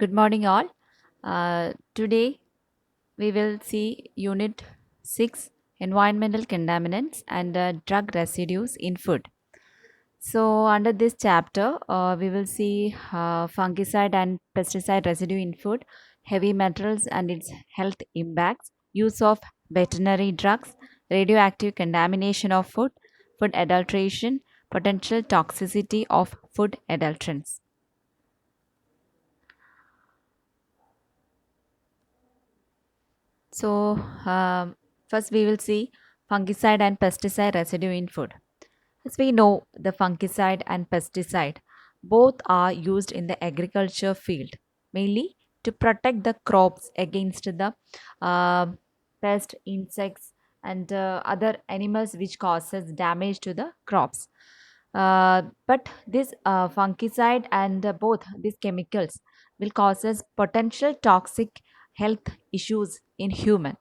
Good morning, all. Today we will see Unit 6 Environmental Contaminants and Drug Residues in Food. So, under this chapter, we will see fungicide and pesticide residue in food, heavy metals and its health impacts, use of veterinary drugs, radioactive contamination of food, food adulteration, potential toxicity of food adulterants. So, first we will see fungicide and pesticide residue in food. As we know, the fungicide and pesticide both are used in the agriculture field, mainly to protect the crops against the uh, pest, insects, and other animals which causes damage to the crops. But this fungicide and both these chemicals will causes potential toxic health issues in human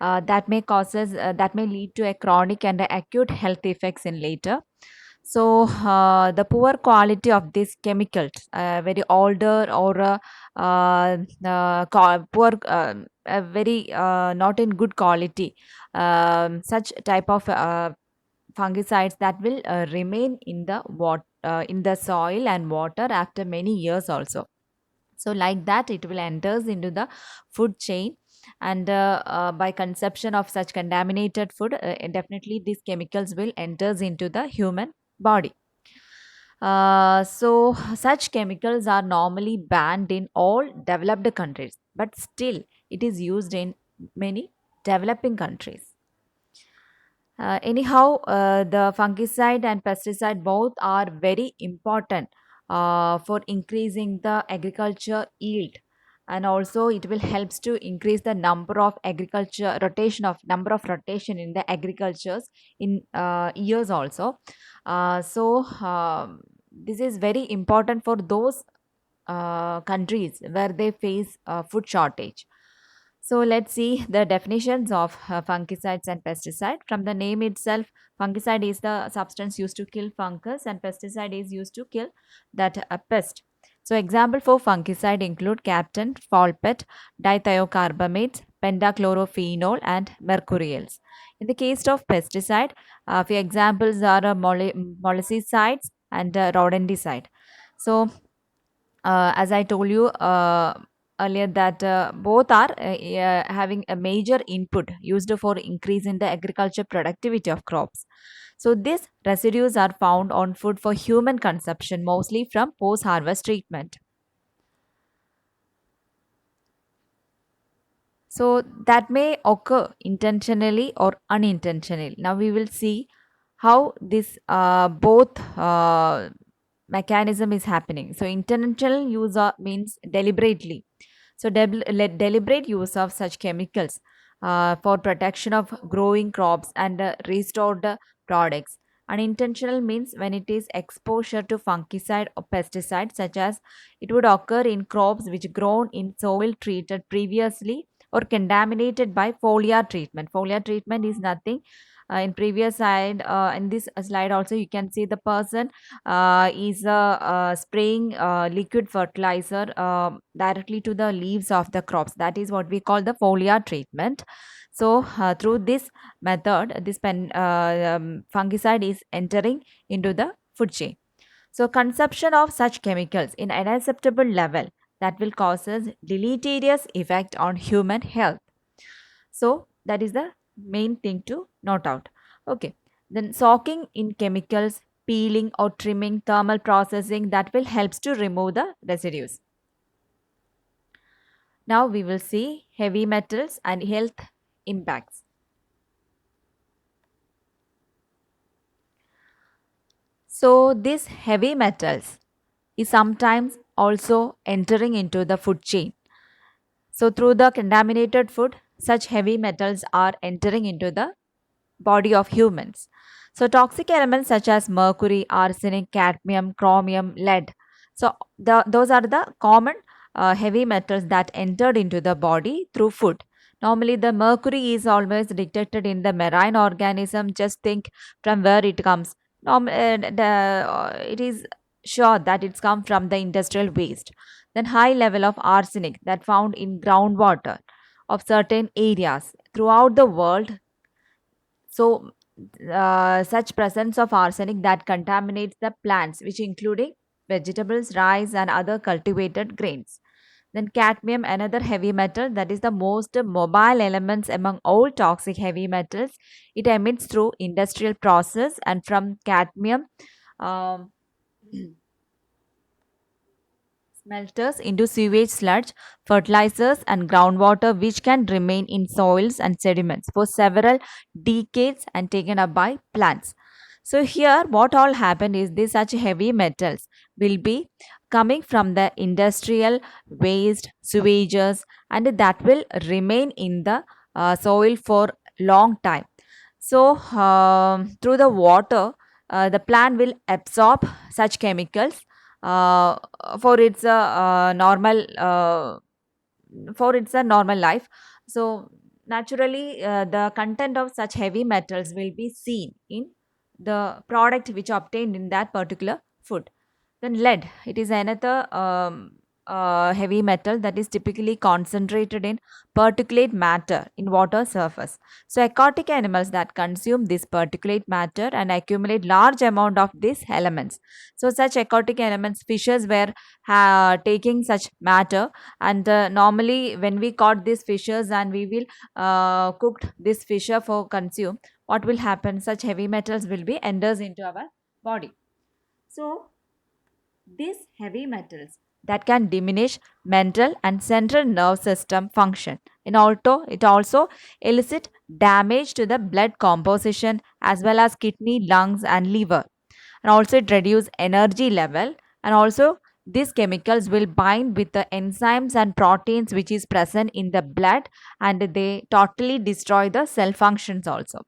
that may lead to a chronic and acute health effects in later. So the poor quality of these chemicals, very older or poor, very not in good quality, such type of fungicides that will remain in the in the soil and water after many years also. So like that it will enters into the food chain, and by consumption of such contaminated food, definitely these chemicals will enters into the human body. So such chemicals are normally banned in all developed countries, but still it is used in many developing countries. Anyhow, the fungicide and pesticide both are very important for increasing the agriculture yield, and also it will helps to increase the number of agriculture rotation of number of rotation in the agricultures in years also. This is very important for those countries where they face food shortage. So let's see the definitions of fungicides and pesticide. From the name itself, fungicide is the substance used to kill fungus, and pesticide is used to kill that pest. So example for fungicide include captan, folpet, dithiocarbamates, pentachlorophenol, and mercurials. In the case of pesticide, few examples are molluscicides and rodenticide. So as I told you earlier that both are having a major input used for increasing the agriculture productivity of crops. So these residues are found on food for human consumption, mostly from post harvest treatment. So that may occur intentionally or unintentionally. Now we will see how this both mechanism is happening. So intentional use means deliberately. So deliberate use of such chemicals for protection of growing crops and restored products. Unintentional means when it is exposure to fungicide or pesticide, such as it would occur in crops which grown in soil treated previously or contaminated by foliar treatment. Foliar treatment is nothing. In previous slide, in this slide also, you can see the person is spraying liquid fertilizer directly to the leaves of the crops. That is what we call the foliar treatment. So through this method, this fungicide is entering into the food chain. So consumption of such chemicals in unacceptable level that will causes deleterious effect on human health. So that is the main thing to note out. Okay. Then soaking in chemicals, peeling or trimming, thermal processing that will helps to remove the residues. Now we will see heavy metals and health impacts. So these heavy metals is sometimes also entering into the food chain. So through the contaminated food, such heavy metals are entering into the body of humans. So toxic elements such as mercury, arsenic, cadmium, chromium, lead. So those are the common heavy metals that entered into the body through food. Normally, the mercury is always detected in the marine organism. Just think from where it comes. It is. sure that it's come from the industrial waste. Then high level of arsenic that found in groundwater of certain areas throughout the world. So such presence of arsenic that contaminates the plants, which including vegetables, rice, and other cultivated grains. Then cadmium, another heavy metal that is the most mobile elements among all toxic heavy metals. It emits through industrial process, and from cadmium um, smelters into sewage sludge, fertilizers, and groundwater, which can remain in soils and sediments for several decades and taken up by plants. So, here, what all happened is this such heavy metals will be coming from the industrial waste, sewages, and that will remain in the soil for long time. So, through the water, the plant will absorb such chemicals uh, for its normal for its a normal life. So naturally, the content of such heavy metals will be seen in the product which obtained in that particular food. Then lead, it is another heavy metal that is typically concentrated in particulate matter in water surface. So aquatic animals that consume this particulate matter and accumulate large amount of these elements. So such aquatic elements, fishes were taking such matter, and normally when we caught these fishes and we will cooked this fisher for consume, what will happen? Such heavy metals will be enters into our body. So these heavy metals that can diminish mental and central nerve system function. It also elicit damage to the blood composition as well as kidney, lungs, and liver. And also it reduce energy level, and also these chemicals will bind with the enzymes and proteins which is present in the blood, and they totally destroy the cell functions also.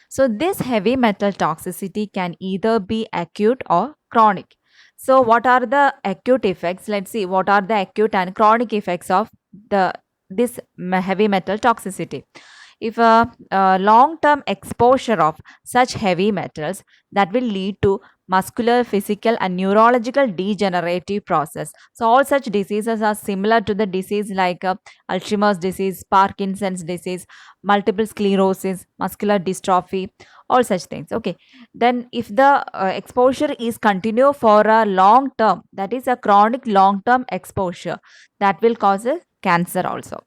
So, this heavy metal toxicity can either be acute or chronic. So, what are the acute effects? Let's see what are the acute and chronic effects of the this heavy metal toxicity. If a long-term exposure of such heavy metals, that will lead to muscular, physical, and neurological degenerative process. So, all such diseases are similar to the disease like Alzheimer's disease, Parkinson's disease, multiple sclerosis, muscular dystrophy, all such things. Okay. Then, if the exposure is continue for a long term, that is a chronic long term exposure, that will cause a cancer also.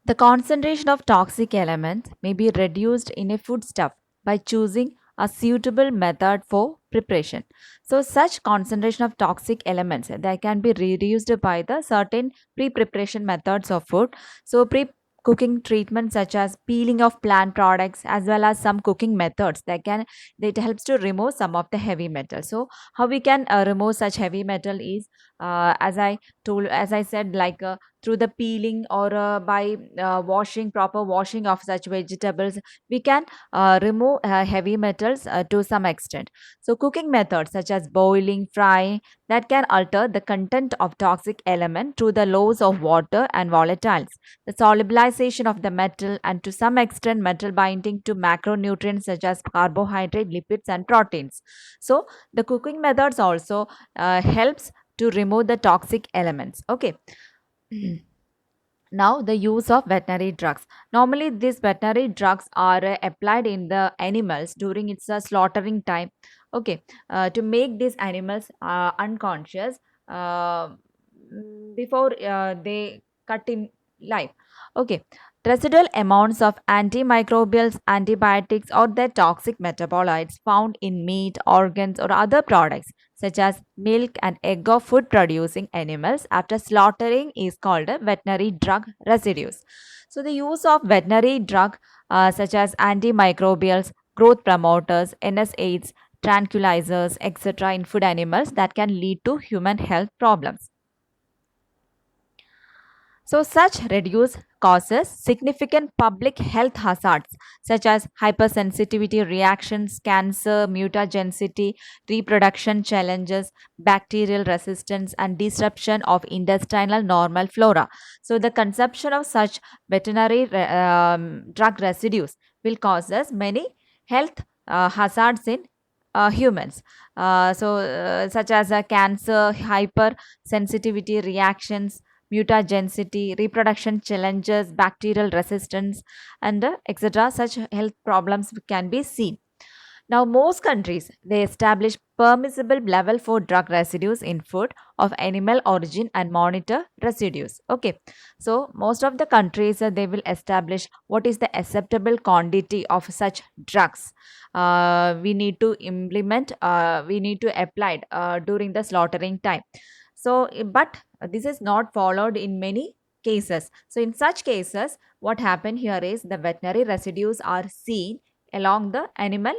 The concentration of toxic elements may be reduced in a foodstuff by choosing a suitable method for preparation. So, such concentration of toxic elements that can be reduced by the certain pre-preparation methods of food. So, pre-cooking treatments such as peeling of plant products as well as some cooking methods that helps to remove some of the heavy metal. So, how we can remove such heavy metal is as I said, like through the peeling or by washing proper washing of such vegetables, we can remove heavy metals to some extent. So cooking methods such as boiling, frying, that can alter the content of toxic element through the loss of water and volatiles, the solubilization of the metal, and to some extent metal binding to macronutrients such as carbohydrate, lipids, and proteins. So the cooking methods also helps to remove the toxic elements. Okay. Now, the use of veterinary drugs. Normally, these veterinary drugs are applied in the animals during its slaughtering time, Okay, to make these animals unconscious uh, before they cut in life. Okay, residual amounts of antimicrobials, antibiotics, or their toxic metabolites found in meat, organs, or other products such as milk and egg of food producing animals after slaughtering is called a veterinary drug residues. So, the use of veterinary drug such as antimicrobials, growth promoters, NSAIDs, tranquilizers, etc., in food animals that can lead to human health problems. So, such reduce causes significant public health hazards such as hypersensitivity reactions, cancer, mutagenicity, reproduction challenges, bacterial resistance, and disruption of intestinal normal flora. So, the consumption of such veterinary drug residues will cause us many health hazards in humans. Such as cancer, hypersensitivity reactions, mutagenicity, reproduction challenges, bacterial resistance, and etc. Such health problems can be seen. Now, most countries they establish permissible level for drug residues in food of animal origin and monitor residues. Okay, so most of the countries they will establish what is the acceptable quantity of such drugs. We need to implement. We need to apply it, during the slaughtering time. So, but this is not followed in many cases. So, in such cases, what happened here is the veterinary residues are seen along the animal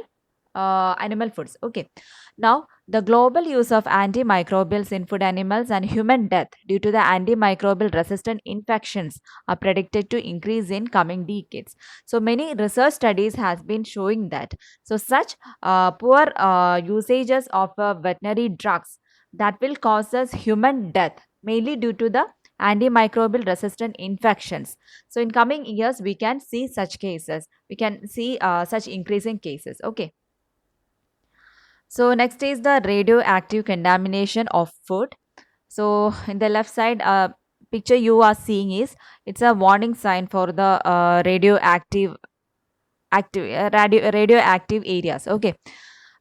foods. Okay, now the global use of antimicrobials in food animals and human death due to the antimicrobial resistant infections are predicted to increase in coming decades. So many research studies has been showing that so such poor usages of veterinary drugs that will cause us human death mainly due to the antimicrobial resistant infections. So in coming years we can see such cases, we can see such increasing cases. Okay, so next is the radioactive contamination of food. So in the left side picture you are seeing is it's a warning sign for the radioactive areas. Okay,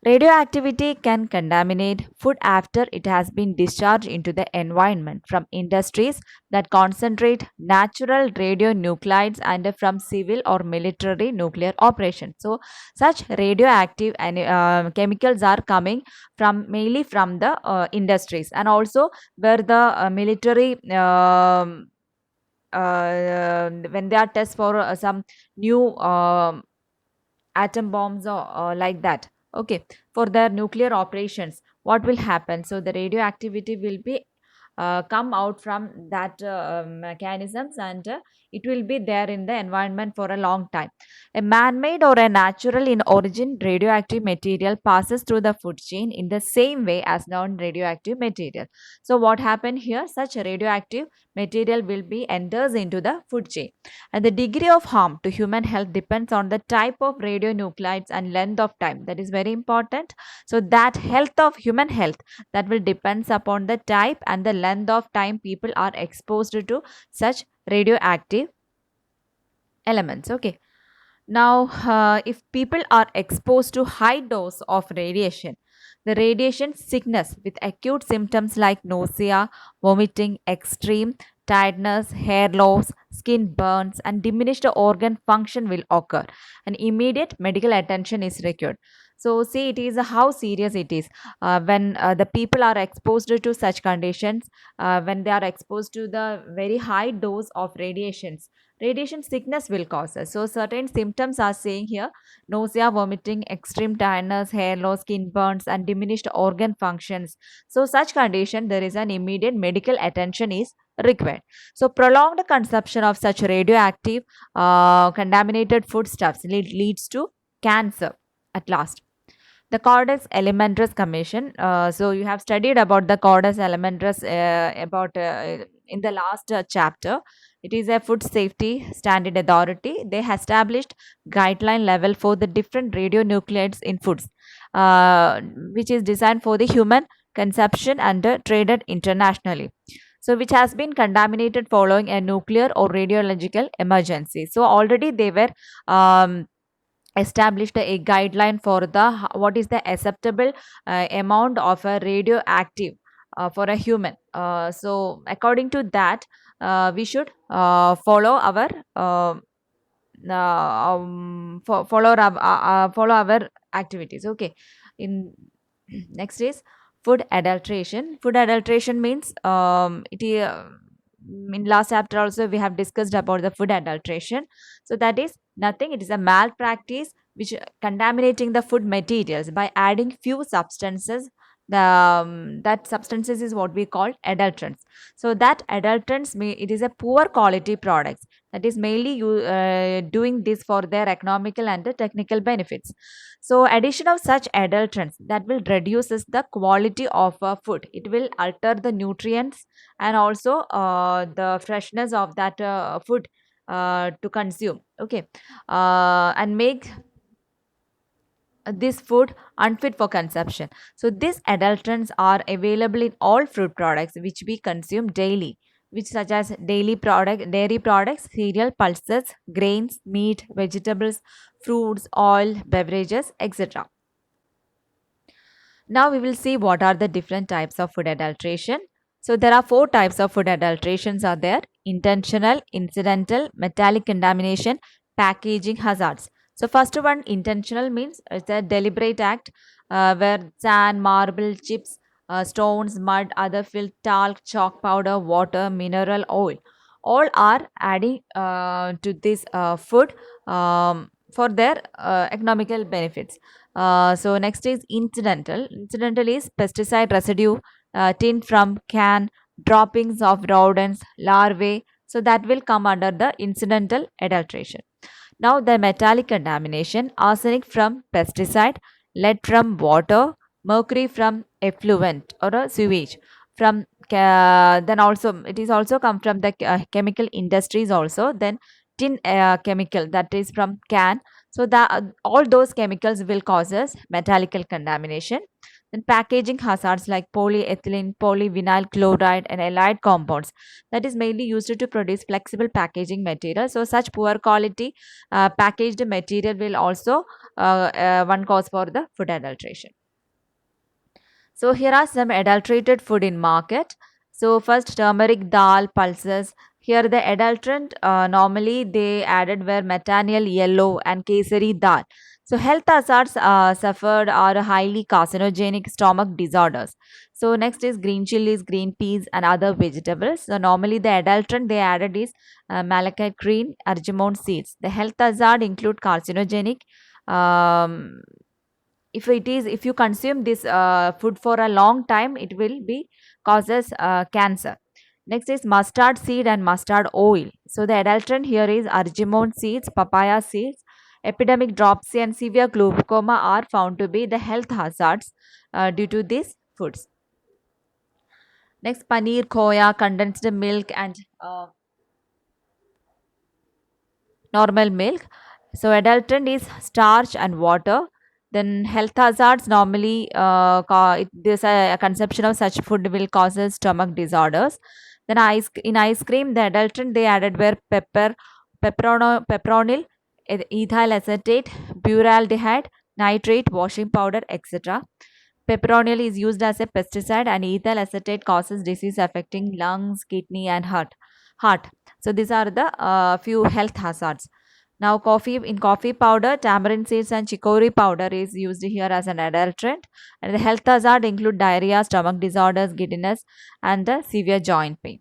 radioactivity can contaminate food after it has been discharged into the environment from industries that concentrate natural radionuclides and from civil or military nuclear operations. So, such radioactive chemicals are coming from mainly from the industries and also where the military. When they are test for some new atom bombs or like that, okay, for their nuclear operations, what will happen, so the radioactivity will be come out from that mechanisms, and it will be there in the environment for a long time. A man-made or a natural in origin radioactive material passes through the food chain in the same way as non-radioactive material. So what happened here, such a radioactive material will be enters into the food chain, and the degree of harm to human health depends on the type of radionuclides and length of time. That is very important. So that health of human health, that will depends upon the type and the length of time people are exposed to such radioactive elements. Okay, now if people are exposed to high dose of radiation, the radiation sickness with acute symptoms like nausea, vomiting, extreme tiredness, hair loss, skin burns, and diminished organ function will occur, and immediate medical attention is required. So see, it is how serious it is when the people are exposed to such conditions, when they are exposed to the very high dose of radiations, radiation sickness will cause us. So certain symptoms are saying here: nausea, vomiting, extreme tiredness, hair loss, skin burns, and diminished organ functions. So such condition, there is an immediate medical attention is required. So prolonged consumption of such radioactive contaminated foodstuffs leads to cancer at last. The Cordis Alimentarius Commission. So you have studied about the Cordis Alimentarius about in the last chapter. It is a food safety standard authority. They have established guideline level for the different radionuclides in foods, which is designed for the human consumption and traded internationally. So, which has been contaminated following a nuclear or radiological emergency. So, already they were um, established a guideline for the what is the acceptable amount of a radioactive for a human. So according to that, we should follow our follow our activities. Okay. In next is food adulteration. Food adulteration means in last chapter also we have discussed about the food adulteration. So that is nothing, it is a malpractice which contaminating the food materials by adding few substances. That substances is what we call adulterants. So that adulterants it is a poor quality products, that is mainly you doing this for their economical and the technical benefits. So addition of such adulterants that will reduces the quality of food, it will alter the nutrients and also the freshness of that food to consume. Okay. And make this food unfit for consumption. So these adulterants are available in all fruit products which we consume daily, which such as dairy products, cereal, pulses, grains, meat, vegetables, fruits, oil, beverages, etc. Now we will see what are the different types of food adulteration. So there are four types of food adulterations are there: intentional, incidental, metallic contamination, packaging hazards. So first one, intentional, means it's a deliberate act where sand, marble, chips, stones, mud, other fill, talc, chalk powder, water, mineral oil, all are adding to this food for their economical benefits. So next is incidental. Incidental is pesticide residue, tin from can, droppings of rodents, larvae. So that will come under the incidental adulteration. Now the metallic contamination: arsenic from pesticide, lead from water, mercury from effluent or a sewage. From then also it is also come from the chemical industries also. Then tin chemical, that is from can. So that all those chemicals will causes metallic contamination. Then packaging hazards like polyethylene, polyvinyl chloride, and allied compounds, that is mainly used to produce flexible packaging material. So such poor quality packaged material will also one cause for the food adulteration. So here are some adulterated food in market. So first, turmeric dal pulses. Here the adulterant normally they added were methanol yellow and kesari dal. So health hazards suffered are highly carcinogenic stomach disorders. So next is green chilies, green peas and other vegetables. So normally the adulterant they added is malachite green, argemone seeds. The health hazard include carcinogenic. Um, if you consume this food for a long time, it will be causes cancer. Next is mustard seed and mustard oil. So the adulterant here is argemone seeds, papaya seeds. Epidemic dropsy and severe glaucoma are found to be the health hazards due to these foods. Next, paneer, khoya, condensed milk and normal milk. So adulterant is starch and water. Then health hazards normally this a consumption of such food will causes stomach disorders. Then in ice cream, the adulterant they added were pepperonyl, ethyl acetate, buraldehyde, nitrate, washing powder, etc. Pepperonyl is used as a pesticide, and ethyl acetate causes disease affecting lungs, kidney, and heart. So these are the few health hazards. Now, coffee powder, tamarind seeds and chicory powder is used here as an adulterant. And the health hazard include diarrhea, stomach disorders, giddiness, and the severe joint pain.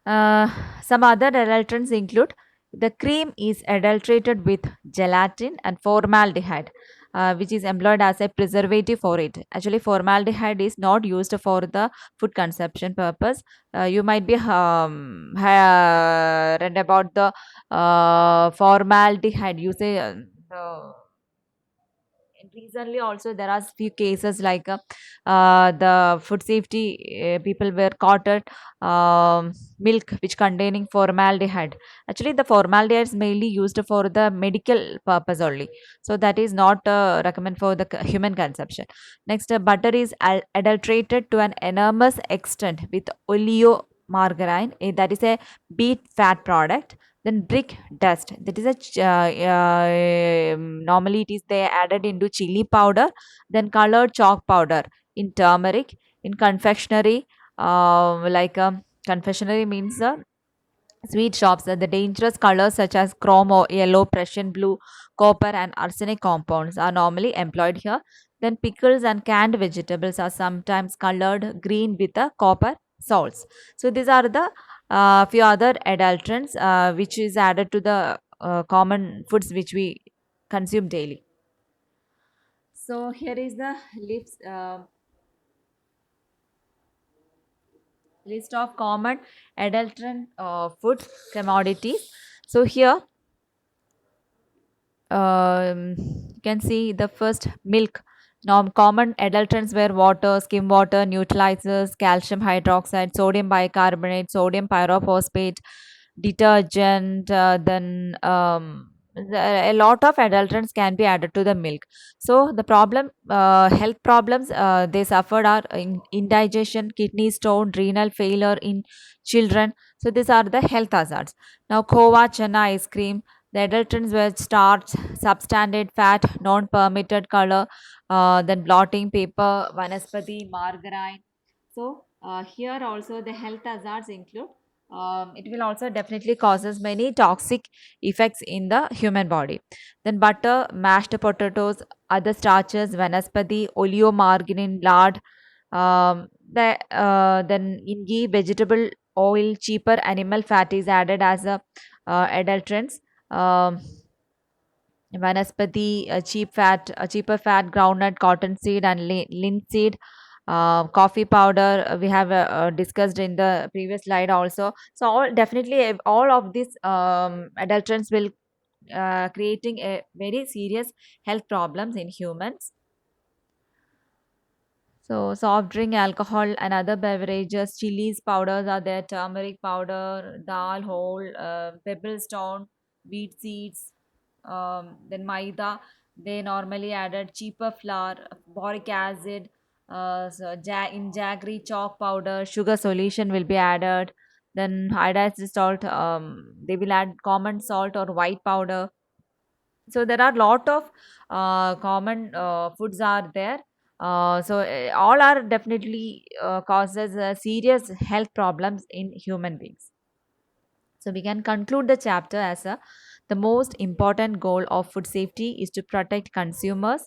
Uh, some other adulterants include the cream is adulterated with gelatin and formaldehyde, which is employed as a preservative for it. Actually, formaldehyde is not used for the food consumption purpose. You might be read about the formaldehyde. You say the and recently also there are few cases like the food safety people were caught at milk which containing formaldehyde. Actually the formaldehyde is mainly used for the medical purpose only, so that is not recommend for the human consumption. Next, butter is adulterated to an enormous extent with oleomargarine, that is a beet fat product. Then brick dust, that is normally it is they added into chili powder, then colored chalk powder in turmeric, in confectionery, confectionery means sweet shops, the dangerous colors such as chrome or yellow, Prussian blue, copper, and arsenic compounds are normally employed here. Then pickles and canned vegetables are sometimes colored green with the copper salts. So these are the few other adulterants which is added to the common foods which we consume daily. So here is the list of common adulterant food commodities. So here you can see the first milk. Common adulterants were water, skim water, neutralizers, calcium hydroxide, sodium bicarbonate, sodium pyrophosphate, detergent. Then a lot of adulterants can be added to the milk. So the health problems they suffered are indigestion, kidney stone, renal failure in children. So these are the health hazards. Now, khova, chana ice cream, the adulterants were starch, substandard fat, non-permitted color, then blotting paper, vanaspati, margarine. So here also the health hazards include. It will also definitely causes many toxic effects in the human body. Then butter, mashed potatoes, other starches, vanaspati, oleomargarine, lard. Then in ghee, vegetable oil, cheaper animal fat is added as a adulterants. Um, Vanaspati, cheaper fat, groundnut, cottonseed, and linseed. Coffee powder we have discussed in the previous slide also. So all of these adulterants will creating a very serious health problems in humans. So soft drink, alcohol, and other beverages, chilies powders are there, turmeric powder, dal whole, pebble stone, wheat seeds, then maida. They normally added cheaper flour, boric acid, in jaggery chalk powder, sugar solution will be added. Then iodized salt, they will add common salt or white powder. So there are lot of common foods are there. All are definitely causes serious health problems in human beings. So we can conclude the chapter as the most important goal of food safety is to protect consumers.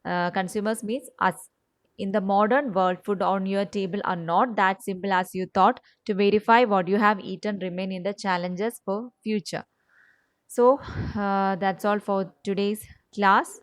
Consumers means us. In the modern world, food on your table are not that simple as you thought. To verify what you have eaten remain in the challenges for future. So that's all for today's class.